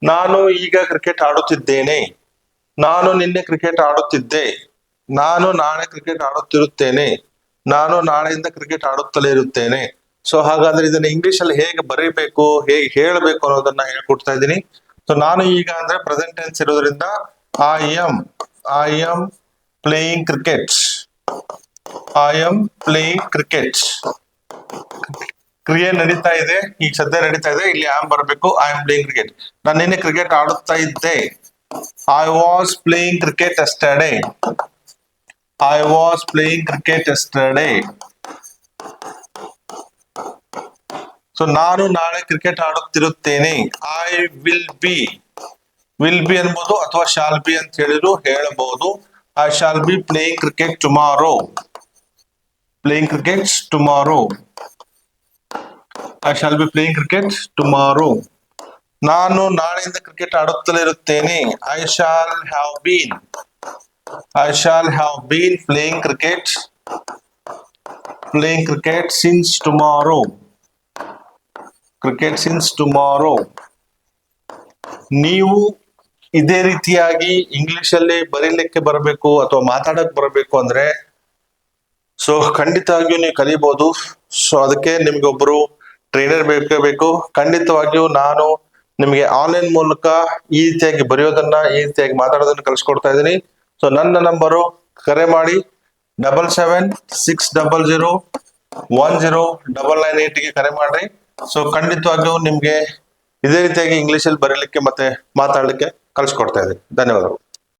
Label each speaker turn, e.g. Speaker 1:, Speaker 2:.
Speaker 1: ನಾನು ಈಗ ಕ್ರಿಕೆಟ್ ಆಡುತ್ತಿದ್ದೇನೆ. ನಾನು ನಿನ್ನೆ ಕ್ರಿಕೆಟ್ ಆಡುತ್ತಿದ್ದೆ. ನಾನು ನಾಳೆ ಕ್ರಿಕೆಟ್ ಆಡುತ್ತಿರುತ್ತೇನೆ. ನಾನು ನಾಳೆಯಿಂದ ಕ್ರಿಕೆಟ್ ಆಡುತ್ತಲೇ ಇರುತ್ತೇನೆ. ಸೊ ಹಾಗಾದ್ರೆ ಇದನ್ನ ಇಂಗ್ಲಿಷ್ ಅಲ್ಲಿ ಹೇಗೆ ಬರೀಬೇಕು, ಹೇಗೆ ಹೇಳಬೇಕು ಅನ್ನೋದನ್ನ ಹೇಳ್ಕೊಡ್ತಾ ಇದ್ದೀನಿ. ಸೊ ನಾನು ಈಗ ಅಂದ್ರೆ ಪ್ರೆಸೆಂಟ್ ಟೆನ್ಸ್ ಇರೋದ್ರಿಂದ I am playing cricket. I am playing cricket. ಕ್ರಿಯೆ ನಡೀತಾ ಇದೆ, ಈಗ ಸದ್ಯ ನಡೀತಾ ಇದೆ, ಇಲ್ಲಿ ಆಮ್ ಬರಬೇಕು. I am playing cricket. ನಾನು ನಿನ್ನೆ ಕ್ರಿಕೆಟ್ ಆಡುತ್ತಾ ಇದ್ದೆ. I was playing cricket yesterday. I was playing cricket yesterday. So ನಾನು ನಾಳೆ ಕ್ರಿಕೆಟ್ ಆಡುತ್ತಿರುತ್ತೇನೆ. I will be. Will be ಅನ್ಬೋದು ಅಥವಾ ಶಾಲ್ ಬಿ ಅಂತ ಹೇಳಿದ್ರು ಹೇಳಬಹುದು. I shall be playing cricket tomorrow. Playing cricket tomorrow. I shall be playing cricket tomorrow. ನಾನು ನಾಳೆಯಿಂದ ಕ್ರಿಕೆಟ್ ಆಡುತ್ತಲೇ ಇರುತ್ತೇನೆ. I shall have been. I shall have been playing cricket. Playing cricket since tomorrow. Cricket since tomorrow. ನೀವು ಇದೇ ರೀತಿಯಾಗಿ English ಅಲ್ಲಿ ಬರೀಲಿಕ್ಕೆ ಬರಬೇಕು ಅಥವಾ ಮಾತಾಡಕ್ ಬರಬೇಕು ಅಂದ್ರೆ ಸೊ ಖಂಡಿತವಾಗಿಯೂ ನೀವು ಕಲಿಬಹುದು. ಸೊ ಅದಕ್ಕೆ ನಿಮ್ಗೆ ಒಬ್ರು ಟ್ರೈನರ್ ಬೇಕೇ ಬೇಕು. ಖಂಡಿತವಾಗಿಯೂ ನಾನು ನಿಮಗೆ ಆನ್ಲೈನ್ ಮೂಲಕ ಈ ರೀತಿಯಾಗಿ ಬರೆಯೋದನ್ನ, ಈ ರೀತಿಯಾಗಿ ಮಾತಾಡೋದನ್ನ ಕಲಿಸ್ಕೊಡ್ತಾ ಇದ್ದೀನಿ. ಸೊ ನನ್ನ ನಂಬರು ಕರೆ ಮಾಡಿ 7760010998 ಗೆ ಕರೆ ಮಾಡ್ರಿ. ಸೊ ಖಂಡಿತವಾಗಿಯೂ ನಿಮ್ಗೆ ಇದೇ ರೀತಿಯಾಗಿ ಇಂಗ್ಲಿಷ್ ಅಲ್ಲಿ ಬರೀಲಿಕ್ಕೆ ಮತ್ತೆ ಮಾತಾಡ್ಲಿಕ್ಕೆ ಕಲಿಸ್ಕೊಡ್ತಾ ಇದ್ದೀನಿ. ಧನ್ಯವಾದಗಳು.